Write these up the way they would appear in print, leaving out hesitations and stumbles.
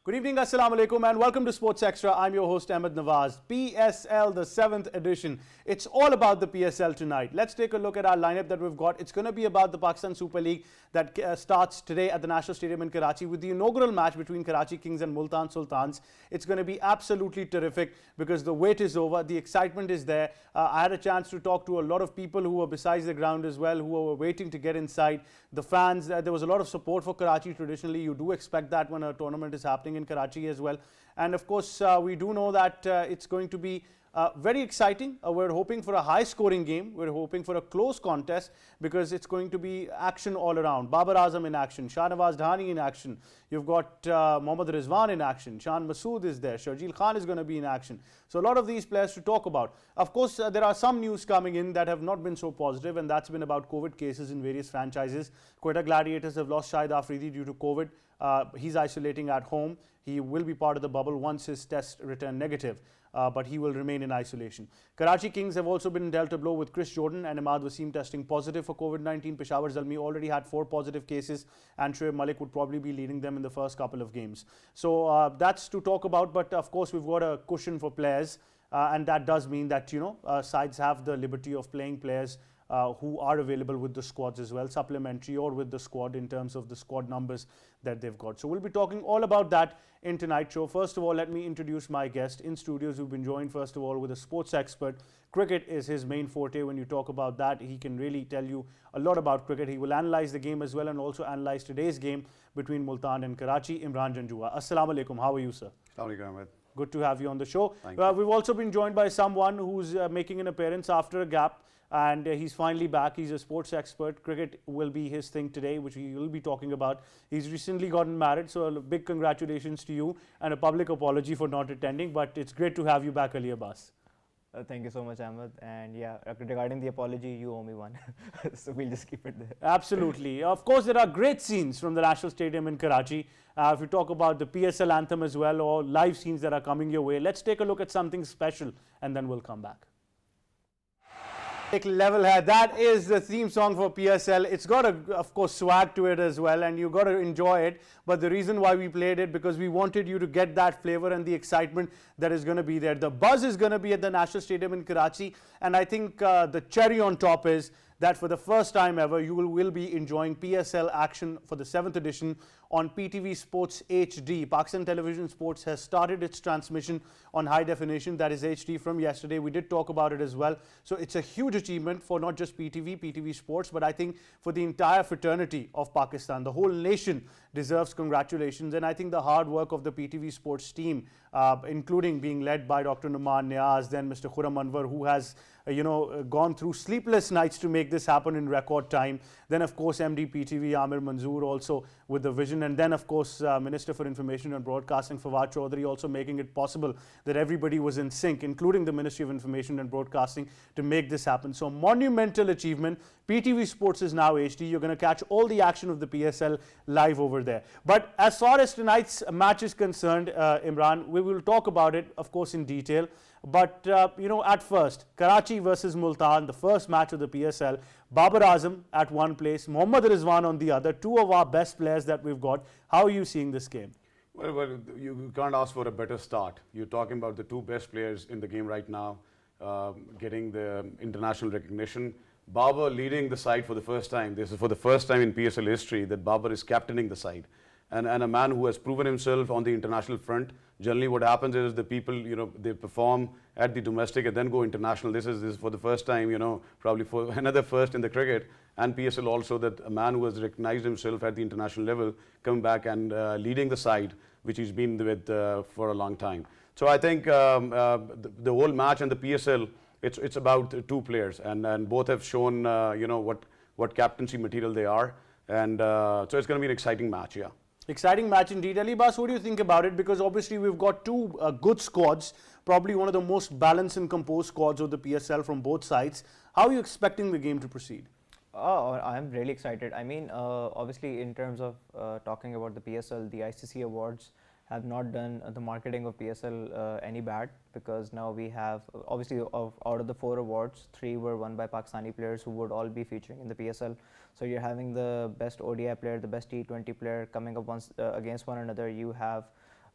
Good evening, Assalamu Alaikum, and welcome to Sports Extra. I'm your host, Ahmed Nawaz. PSL, the 7th edition. It's all about the PSL tonight. Let's take a look at our lineup that we've got. It's going to be about the Pakistan Super League that starts today at the National Stadium in Karachi with the inaugural match between Karachi Kings and Multan Sultans. It's going to be absolutely terrific because the wait is over. The excitement is there. I had a chance to talk to a lot of people who were besides the ground as well, who were waiting to get inside. The fans, there was a lot of support for Karachi traditionally. You do expect that when a tournament is happening in Karachi as well. And of course, we do know that it's going to be very exciting. We're hoping for a high scoring game. We're hoping for a close contest because it's going to be action all around. Babar Azam in action, Shahnawaz Dhani in action. You've got Mohammad Rizwan in action. Shan Masood is there. Sharjeel Khan is going to be in action. So a lot of these players to talk about. Of course, there are some news coming in that have not been so positive, and that's been about COVID cases in various franchises. Quetta Gladiators have lost Shahid Afridi due to COVID. He's isolating at home. He will be part of the bubble once his test returned negative, but he will remain in isolation. Karachi Kings have also been dealt a blow with Chris Jordan and Imad Wasim testing positive for COVID-19. Peshawar Zalmi already had 4 positive cases, and Shoaib Malik would probably be leading them in the first couple of games. So that's to talk about, but of course we've got a cushion for players, and that does mean that sides have the liberty of playing players who are available with the squads as well, supplementary or with the squad in terms of the squad numbers that they've got. So we'll be talking all about that in tonight's show. First of all, let me introduce my guest. In studios, we've been joined first of all with a sports expert. Cricket is his main forte. When you talk about that, he can really tell you a lot about cricket. He will analyze the game as well and also analyze today's game between Multan and Karachi. Imran Janjua. Assalamu alaikum. How are you, sir? Assalamu alaikum, Ahmed. Good to have you on the show. Thank you. We've also been joined by someone who's making an appearance after a gap, and he's finally back. He's a sports expert. Cricket will be his thing today, which he will be talking about. He's recently gotten married, so a big congratulations to you and a public apology for not attending, but it's great to have you back, Ali Abbas. Thank you so much, Ahmed. And yeah, regarding the apology, you owe me one. So we'll just keep it there. Absolutely. Of course, there are great scenes from the National Stadium in Karachi. If you talk about the Psl Anthem as well, or live scenes that are coming your way, let's take a look at something special and then we'll come back. Level hai. That is the theme song for PSL. It's got of course swag to it as well, and you got to enjoy it. But the reason why we played it, because we wanted you to get that flavor and the excitement that is going to be there. The buzz is going to be at the National Stadium in Karachi, and I think the cherry on top is that for the first time ever, you will be enjoying PSL action for the 7th edition on PTV Sports HD. Pakistan Television Sports has started its transmission on high definition, that is HD, from yesterday. We did talk about it as well. So it's a huge achievement for not just PTV Sports, but I think for the entire fraternity of Pakistan. The whole nation deserves congratulations, and I think the hard work of the PTV Sports team, including being led by Dr. Numan Niaz, then Mr. Khurram Anwar, who has gone through sleepless nights to make this happen in record time. Then of course MD PTV Amir Manzoor also with the vision, and then of course Minister for Information and Broadcasting Fawad Chaudhary also making it possible that everybody was in sync, including the Ministry of Information and Broadcasting, to make this happen. So monumental achievement. PTV Sports is now HD. You're going to catch all the action of the PSL live over there. But as far as tonight's match is concerned, Imran, we will talk about it of course in detail. But at first, Karachi versus Multan, the first match of the PSL. Babar Azam at one place, Mohammad Rizwan on the other, two of our best players that we've got. How are you seeing this game? Well, you can't ask for a better start. You're talking about the two best players in the game right now, getting the international recognition. Babar leading the side for the first time. This is for the first time in PSL history that Babar is captaining the side. And a man who has proven himself on the international front. Generally what happens is the people, they perform at the domestic and then go international. This is for the first time, probably for another first in the cricket and PSL also, that a man who has recognized himself at the international level come back and leading the side, which he's been with for a long time. So I think the whole match and the PSL, it's about two players, and both have shown, what captaincy material they are. And so it's going to be an exciting match, yeah. Exciting match indeed. Ali Abbas, what do you think about it? Because obviously we've got two good squads, probably one of the most balanced and composed squads of the PSL from both sides. How are you expecting the game to proceed? Oh, I'm really excited. I mean, obviously in terms of talking about the PSL, the ICC awards have not done the marketing of PSL any bad, because now we have, obviously out of the 4 awards, 3 were won by Pakistani players who would all be featuring in the PSL. So you're having the best ODI player, the best T20 player coming up against one another. You have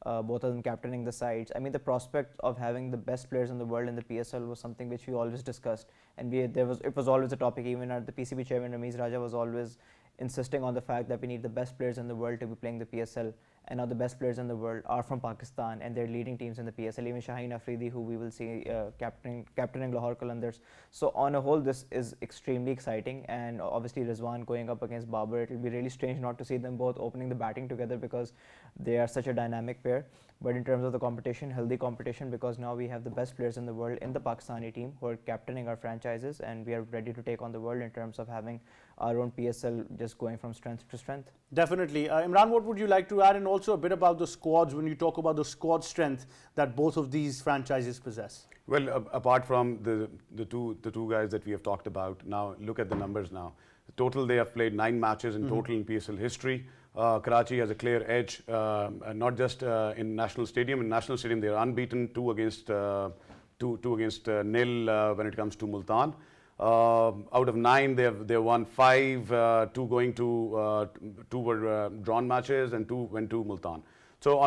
both of them captaining the sides. I mean, the prospect of having the best players in the world in the PSL was something which we always discussed, and it was always a topic. Even at the PCB chairman Ramiz Raja was always insisting on the fact that we need the best players in the world to be playing the PSL, and now the best players in the world are from Pakistan and they're leading teams in the PSL. Even Shaheen Afridi, who we will see captaining Lahore Qalandars. So on a whole, this is extremely exciting, and obviously Rizwan going up against Babar, it will be really strange not to see them both opening the batting together because they are such a dynamic pair. But in terms of the competition, healthy competition, because now we have the best players in the world in the Pakistani team who are captaining our franchises, and we are ready to take on the world in terms of having our own PSL just going from strength to strength. Definitely. Imran, what would you like to add? And also a bit about the squads when you talk about the squad strength that both of these franchises possess. Well, apart from the two guys that we have talked about, now look at the numbers now. Total, they have played 9 matches in total in PSL history. Karachi has a clear edge, not just in National Stadium. In National Stadium, they are unbeaten, 2 against nil when it comes to Multan. Out of 9, they won 5. 2 going to 2 were drawn matches, and 2 went to Multan. So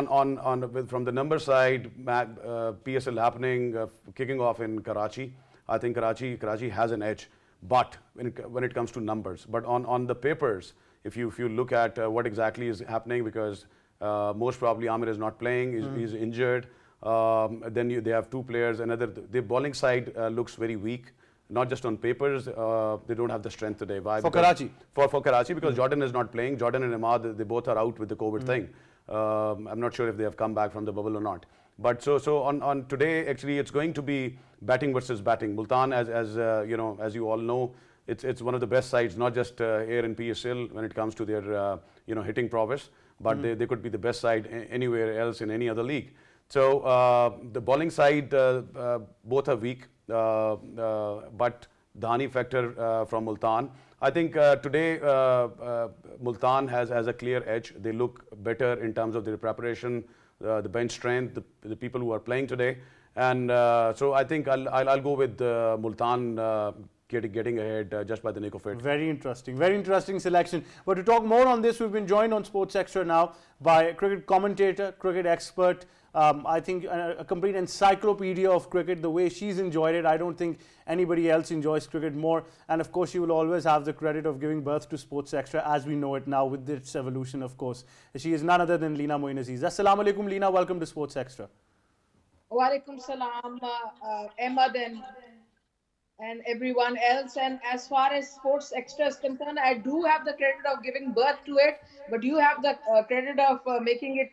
from the number side, PSL happening, kicking off in Karachi. I think Karachi has an edge, but when it comes to numbers, but on the papers, if you look at what exactly is happening, because most probably Amir is not playing, he's injured. Then they have 2 players. The bowling side looks very weak. Not just on papers, they don't have the strength today. Why? For Karachi? For Karachi, because Jordan is not playing. Jordan and Ahmad, they both are out with the COVID thing. I'm not sure if they have come back from the bubble or not. But so on today, actually, it's going to be batting versus batting. Multan, as you all know, it's one of the best sides, not just here in PSL when it comes to their hitting prowess, but they could be the best side anywhere else in any other league. So the bowling side, both are weak, but Dhani factor from Multan. I think today Multan has a clear edge. They look better in terms of their preparation, the bench strength, the people who are playing today, and so I think I'll go with Multan getting ahead just by the nick of it. Very interesting selection. But to talk more on this, we've been joined on Sports Extra now by a cricket commentator, cricket expert, I think a complete encyclopedia of cricket. The way she's enjoyed it, I don't think anybody else enjoys cricket more. And of course, she will always have the credit of giving birth to Sports Extra as we know it now with its evolution, of course. She is none other than Leena Moin Aziz. Assalamu alaikum, Leena. Welcome to Sports Extra. Wa alaikum salam, Ahmad and everyone else. And as far as Sports Extra is concerned, I do have the credit of giving birth to it, but you have the credit of making it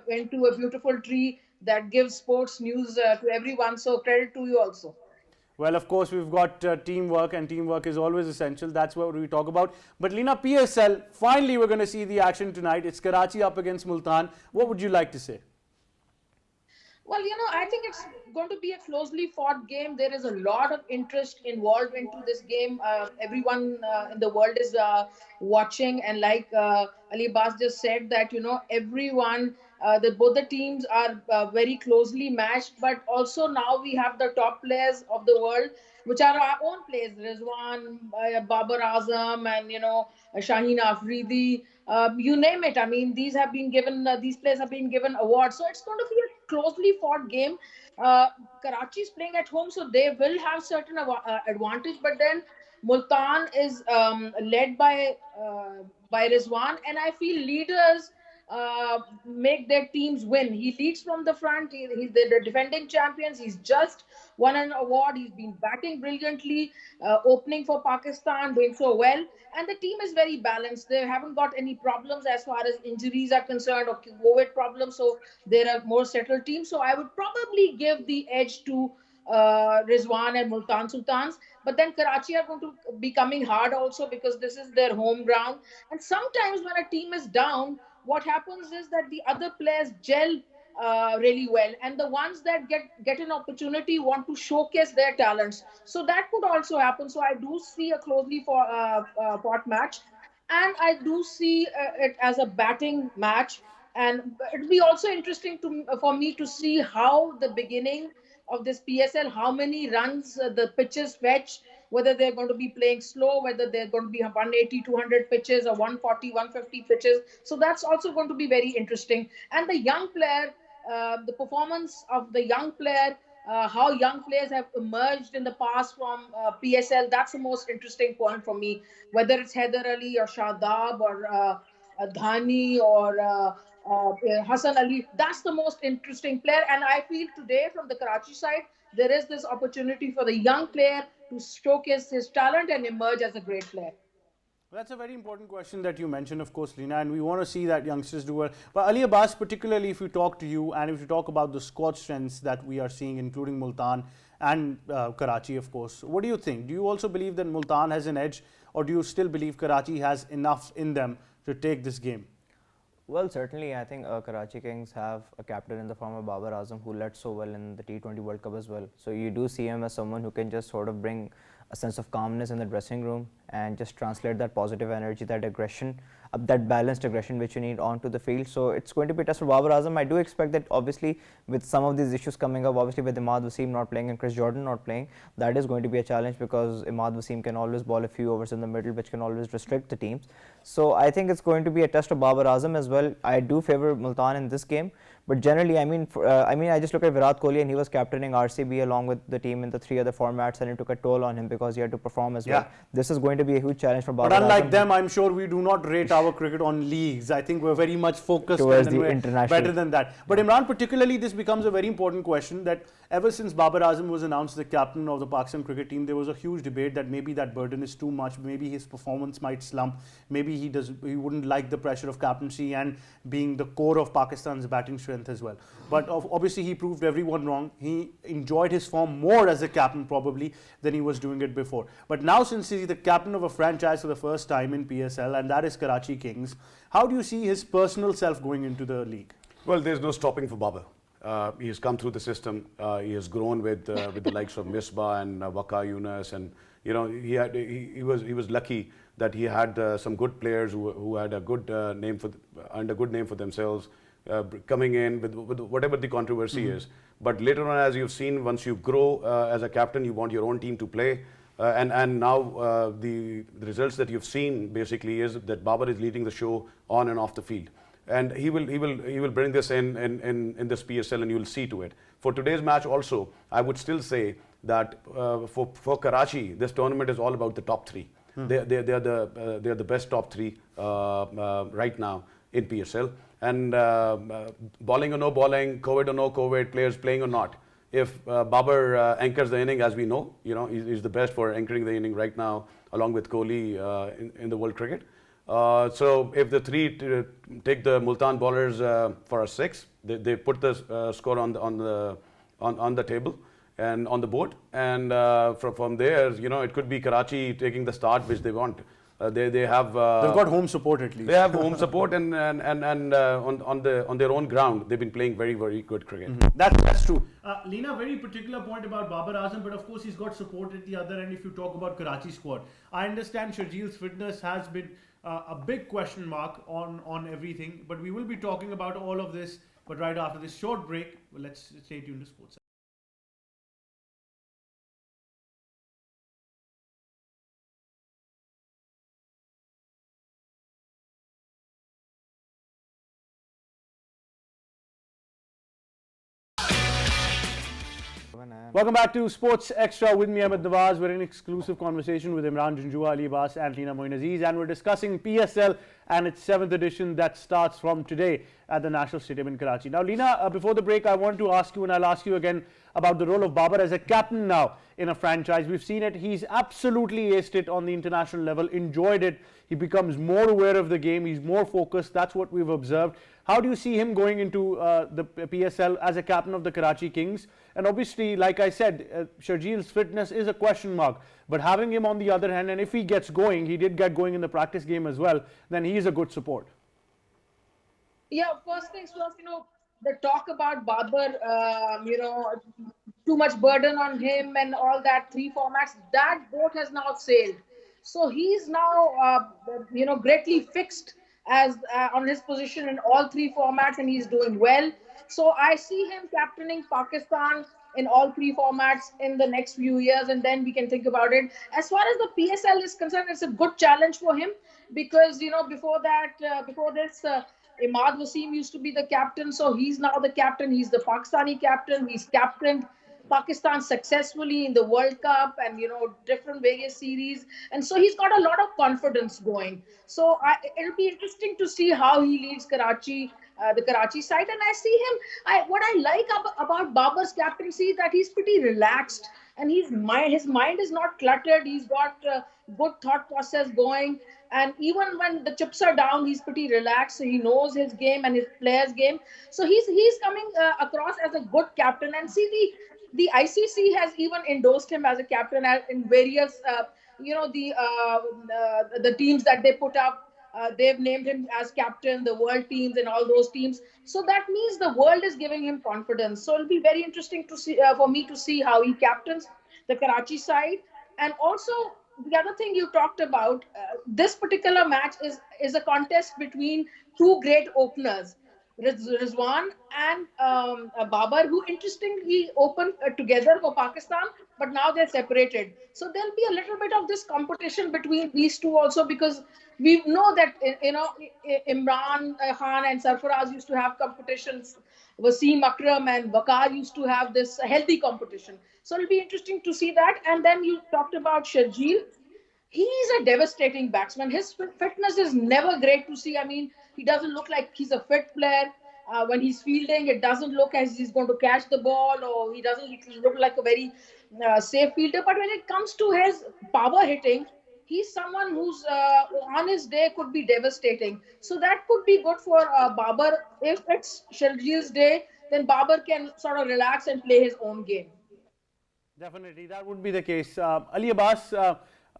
into a beautiful tree that gives sports news to everyone. So credit to you also. Well, of course, we've got teamwork, and teamwork is always essential. That's what we talk about. But Leena, PSL, finally we're going to see the action tonight. It's Karachi up against Multan. What would you like to say? Well, I think it's going to be a closely fought game. There is a lot of interest involved into this game. Everyone in the world is watching. And like Ali Abbas just said that, everyone, both the teams are very closely matched. But also now we have the top players of the world, which are our own players. Rizwan, Babar Azam, and, Shaheen Afridi. You name it. I mean, these players have been given awards. So it's going to be a closely fought game. Karachi is playing at home, so they will have certain advantage. But then Multan is led by Rizwan, and I feel leaders make their teams win. He leads from the front. He's the defending champions. He's just won an award. He's been batting brilliantly, opening for Pakistan, doing so well. And the team is very balanced. They haven't got any problems as far as injuries are concerned or COVID problems. So they're a more settled team. So I would probably give the edge to Rizwan and Multan Sultans. But then Karachi are going to be coming hard also because this is their home ground. And sometimes when a team is down, what happens is that the other players gel really well, and the ones that get an opportunity want to showcase their talents. So that could also happen. So I do see a closely fought match, and I do see it as a batting match. And it'll be also interesting for me to see how the beginning of this PSL, how many runs the pitches fetch, whether they're going to be playing slow, whether they're going to be 180, 200 pitches or 140, 150 pitches. So that's also going to be very interesting. And the young player the performance of the young player, how young players have emerged in the past from PSL. That's the most interesting point for me. Whether it's Heather Ali or Shadab or Dhani or Hassan Ali, that's the most interesting player. And I feel today from the Karachi side, there is this opportunity for the young player to showcase his talent and emerge as a great player. That's a very important question that you mentioned, of course, Lina, and we want to see that youngsters do well. But Ali Abbas, particularly if you talk to you and if you talk about the squad strengths that we are seeing, including Multan and Karachi, of course, what do you think? Do you also believe that Multan has an edge, or do you still believe Karachi has enough in them to take this game? Well, certainly, I think Karachi Kings have a captain in the form of Babar Azam who led so well in the T20 World Cup as well. So you do see him as someone who can just sort of bring a sense of calmness in the dressing room and just translate that positive energy, that aggression, that balanced aggression which you need onto the field. So it's going to be a test for Babar Azam. I do expect that obviously with some of these issues coming up, obviously with Imad Wasim not playing and Chris Jordan not playing, that is going to be a challenge because Imad Wasim can always bowl a few overs in the middle which can always restrict the teams. So I think it's going to be a test of Babar Azam as well. I do favour Multan in this game. But generally, I just look at Virat Kohli and he was captaining RCB along with the team in the 3 other formats, and it took a toll on him because he had to perform as well. This is going to be a huge challenge for Babar Azam. But unlike them, I'm sure we do not rate our cricket on leagues. I think we're very much focused towards and the international. better than that. But Imran, particularly, this becomes a very important question that ever since Babar Azam was announced the captain of the Pakistan cricket team, there was a huge debate that maybe that burden is too much, maybe his performance might slump, maybe he wouldn't like the pressure of captaincy and being the core of Pakistan's batting strength as well. But obviously he proved everyone wrong. He enjoyed his form more as a captain probably than he was doing it before. But now since he's the captain of a franchise for the first time in PSL, and that is Karachi Kings, how do you see his personal self going into the league? Well, there's no stopping for Babar. He has come through the system. He has grown with the likes of Misbah and Waka Yunus, and he was lucky that he had some good players who had a good name for themselves. Coming in with whatever the controversy is. But later on, as you've seen, once you grow as a captain, you want your own team to play. And now the results that you've seen basically is that Babar is leading the show on and off the field. And he will bring this in this PSL, and you will see to it. For today's match also, I would still say that for Karachi, this tournament is all about the top 3. They are the best top 3 right now in PSL. And bowling or no bowling, COVID or no COVID, players playing or not. If Babar anchors the inning, as we know, he's the best for anchoring the inning right now, along with Kohli in the world cricket. So if the 3 take the Multan bowlers for a 6, they put the score on the table and on the board, and from there, it could be Karachi taking the start which they want. They have they've got home support at least. They have home support, and on their own ground they've been playing very, very good cricket. That's true. Lina, very particular point about Babar Azam, but of course he's got support at the other end. If you talk about Karachi squad, I understand Sharjil's fitness has been a big question mark on everything, but we will be talking about all of this. But right after this short break, let's stay tuned to Sports. Welcome back to Sports Extra with me, Ahmed Nawaz. We're in exclusive conversation with Imran Junjua, Ali Abbas and Lina Moin Aziz, and we're discussing PSL and its 7th edition that starts from today at the National Stadium in Karachi. Now, Lina, before the break, I wanted to ask you, and I'll ask you again about the role of Babar as a captain now in a franchise. We've seen it. He's absolutely aced it on the international level, enjoyed it. He becomes more aware of the game. He's more focused. That's what we've observed. How do you see him going into the PSL as a captain of the Karachi Kings? And obviously, like I said, Sharjil's fitness is a question mark. But having him on the other hand, and if he gets going, he did get going in the practice game as well, then he is a good support. Yeah, first things first, the talk about Babar, too much burden on him and all that, 3 formats, that boat has now sailed. So he's now, greatly fixed as on his position in all 3 formats, and he's doing well. So I see him captaining Pakistan in all 3 formats in the next few years, and then we can think about it. As far as the PSL is concerned, it's a good challenge for him because before this Imad Wasim used to be the captain, so he's now the captain. He's the Pakistani captain. He's captained Pakistan successfully in the World Cup and different various series, and so he's got a lot of confidence going. So it'll be interesting to see how he leads Karachi, the Karachi side. And I see him. What I like about Babar's captaincy is that he's pretty relaxed, and his mind is not cluttered. He's got good thought process going, and even when the chips are down, he's pretty relaxed. So he knows his game and his players' game. So he's coming across as a good captain. And see, the ICC has even endorsed him as a captain in various, the teams that they put up. They've named him as captain, the world teams and all those teams. So that means the world is giving him confidence. So it'll be very interesting to see for me to see how he captains the Karachi side. And also, the other thing you talked about, this particular match is a contest between two great openers, Rizwan and Babar, who interestingly opened together for Pakistan, but now they're separated. So there'll be a little bit of this competition between these two also, because we know that Imran Khan and Sarfaraz used to have competitions. Wasim Akram and Waqar used to have this healthy competition. So it'll be interesting to see that. And then you talked about Sharjeel. He's a devastating batsman. His fitness is never great to see. I mean, he doesn't look like he's a fit player. When he's fielding, it doesn't look as he's going to catch the ball, or he doesn't look like a very safe fielder. But when it comes to his power hitting, he's someone who's on his day could be devastating. So that could be good for Babar. If it's Sharjeel's day, then Babar can sort of relax and play his own game. Definitely, that would be the case. Ali Abbas,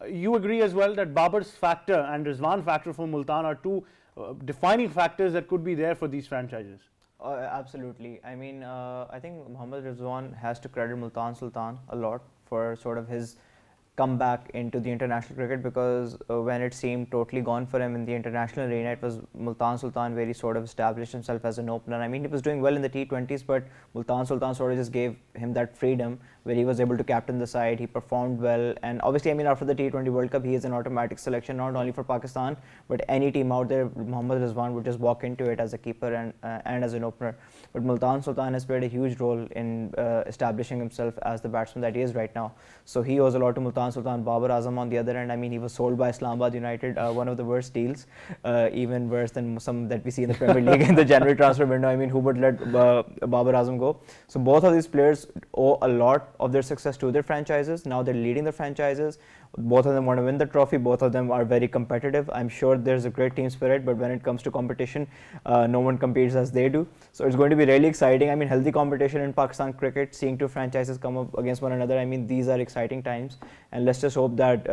you agree as well that Babar's factor and Rizwan factor for Multan are two defining factors that could be there for these franchises. Absolutely. I mean, I think Mohammad Rizwan has to credit Multan Sultan a lot for sort of his comeback into the international cricket, because when it seemed totally gone for him in the international arena, it was Multan Sultan where he sort of established himself as an opener. I mean, he was doing well in the T20s, but Multan Sultan sort of just gave him that freedom where he was able to captain the side. He performed well, and obviously, I mean, after the T20 World Cup, he is an automatic selection not only for Pakistan but any team out there. Mohammad Rizwan would just walk into it as a keeper and as an opener. But Multan Sultan has played a huge role in establishing himself as the batsman that he is right now. So he owes a lot to Multan Sultan. Babar Azam on the other end, I mean, he was sold by Islamabad United, one of the worst deals, even worse than some that we see in the Premier League in the January transfer window. I mean, who would let Babar Azam go? So both of these players owe a lot of their success to their franchises. Now they're leading their franchises. Both of them want to win the trophy. Both of them are very competitive. I'm sure there's a great team spirit, but when it comes to competition, no one competes as they do. So it's going to be really exciting. I mean, healthy competition in Pakistan cricket, seeing two franchises come up against one another. I mean, these are exciting times, and let's just hope that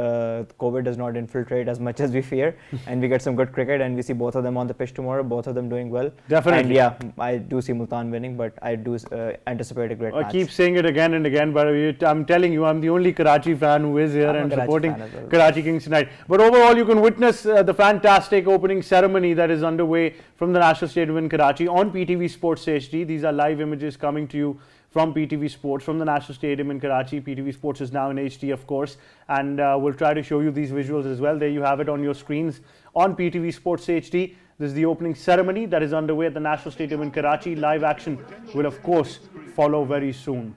COVID does not infiltrate as much as we fear, and we get some good cricket, and we see both of them on the pitch tomorrow, both of them doing well. Definitely. And yeah, I do see Multan winning, but I do anticipate a great match. I keep saying it again and again, but I'm telling you, I'm the only Karachi fan who is here and supporting Karachi Kings tonight. But overall, you can witness the fantastic opening ceremony that is underway from the National Stadium in Karachi on PTV Sports HD. These are live images coming to you from PTV Sports from the National Stadium in Karachi. PTV Sports is now in HD, of course, and we'll try to show you these visuals as well. There you have it on your screens on PTV Sports HD. This is the opening ceremony that is underway at the National Stadium in Karachi. Live action will, of course, follow very soon.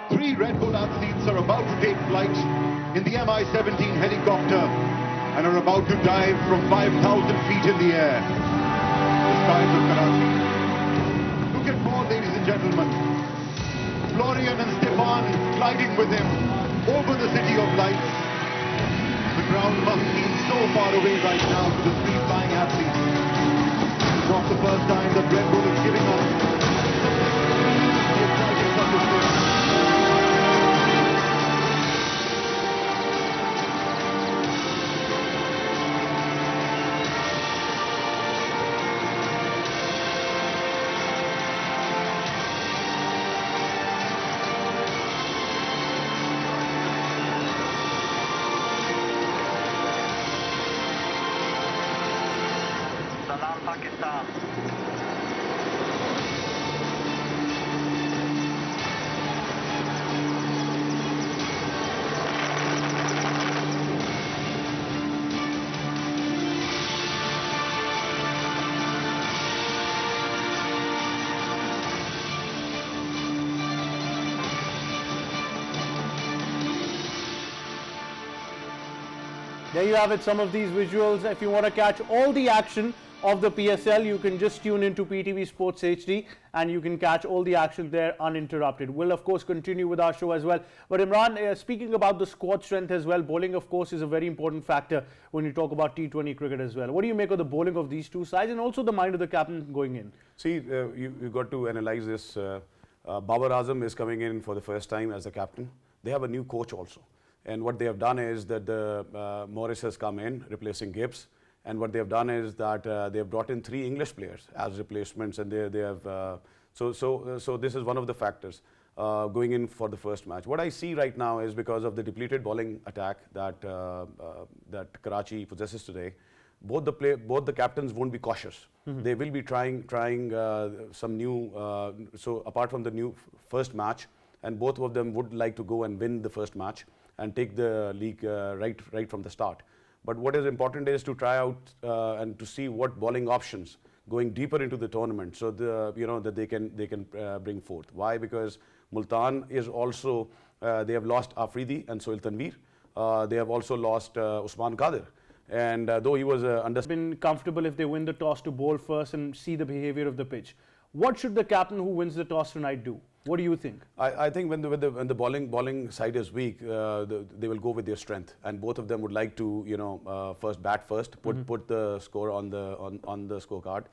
3 Red Bull athletes are about to take flight in the Mi-17 helicopter and are about to dive from 5,000 feet in the air. The skies of Karachi. Look at Paul, ladies and gentlemen. Florian and Stefan gliding with him over the city of lights. The ground must seem so far away right now to the 3 flying athletes. It's not the first time that Red Bull is giving us the exciting thunderstorm. There you have it, some of these visuals. If you want to catch all the action of the PSL, you can just tune into PTV Sports HD and you can catch all the action there uninterrupted. We'll of course continue with our show as well. But Imran, speaking about the squad strength as well, bowling of course is a very important factor when you talk about T20 cricket as well. What do you make of the bowling of these two sides and also the mind of the captain going in? See, you got to analyze this. Babar Azam is coming in for the first time as the captain. They have a new coach also. And what they have done is that Morris has come in replacing Gibbs. And what they have done is that they have brought in 3 English players as replacements, and they have so this is one of the factors going in for the first match. What I see right now is because of the depleted bowling attack that that Karachi possesses today, both the captains won't be cautious. They will be trying some new. So apart from the new first match, and both of them would like to go and win the first match and take the league right from the start. But what is important is to try out and to see what bowling options going deeper into the tournament, so that they can bring forth. Why? Because Multan is also they have lost Afridi and Sohail Tanveer. They have also lost Usman Qadir. And though he was been comfortable if they win the toss to bowl first and see the behavior of the pitch. What should the captain who wins the toss tonight do? What do you think? I think when the bowling side is weak, they will go with their strength, and both of them would like to first bat first, put the score on the scorecard,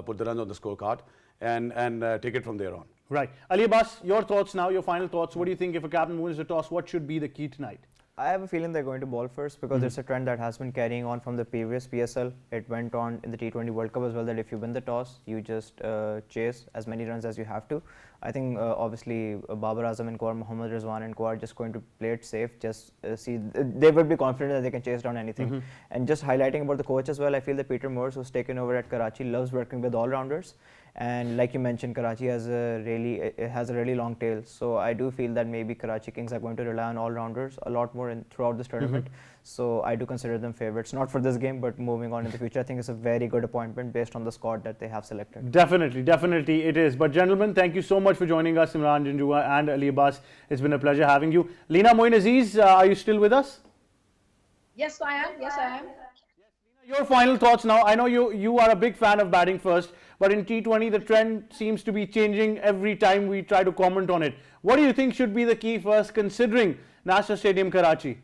put the runs on the scorecard, and take it from there on. Right, Ali Abbas, your thoughts now, your final thoughts. What do you think if a captain wins the toss? What should be the key tonight? I have a feeling they're going to bowl first because it's a trend that has been carrying on from the previous PSL. It went on in the T20 World Cup as well, that if you win the toss, you just chase as many runs as you have to. I think obviously Babar Azam and Mohammad Rizwan and are just going to play it safe, just see, they would be confident that they can chase down anything. And just highlighting about the coach as well, I feel that Peter Moores, who's taken over at Karachi, loves working with all-rounders. And like you mentioned, Karachi has a really long tail. So I do feel that maybe Karachi Kings are going to rely on all-rounders a lot more throughout this tournament. So I do consider them favourites, not for this game, but moving on in the future. I think it's a very good appointment based on the squad that they have selected. Definitely it is. But gentlemen, thank you so much for joining us, Imran Janjua and Ali Abbas. It's been a pleasure having you. Leena Moin Aziz, are you still with us? Yes, I am. Yes, I am. Your final thoughts now. I know you are a big fan of batting first, but in T20 the trend seems to be changing every time we try to comment on it. What do you think should be the key first, considering National Stadium Karachi?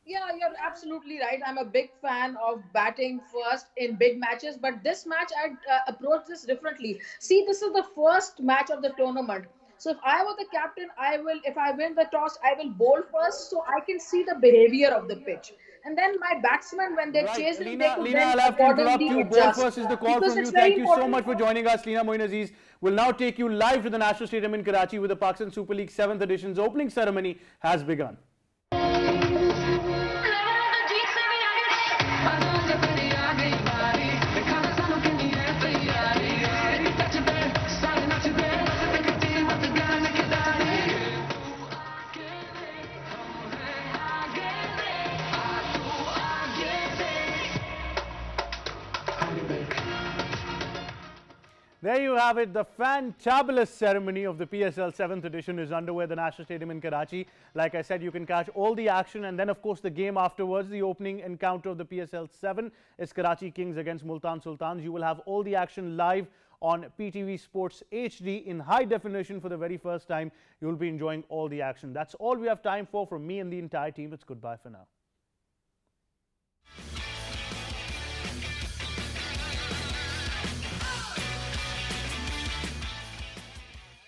Yeah, you're absolutely right. I'm a big fan of batting first in big matches, but this match I'd approach this differently. See, this is the first match of the tournament. So if I were the captain, if I win the toss, I will bowl first so I can see the behavior of the pitch. And then my batsmen, when they chase him, they could Leena, then I'll have to interrupt accordingly you. Bowl adjust. first is the call Because from you. it's very Thank you so important much for joining us. Leena Moin Aziz will now take you live to the National Stadium in Karachi with the Pakistan Super League 7th edition's opening ceremony has begun. There you have it. The fantabulous ceremony of the PSL 7th edition is underway at the National Stadium in Karachi. Like I said, you can catch all the action, and then of course the game afterwards, the opening encounter of the PSL 7 is Karachi Kings against Multan Sultans. You will have all the action live on PTV Sports HD in high definition for the very first time. You will be enjoying all the action. That's all we have time for from me and the entire team. It's goodbye for now.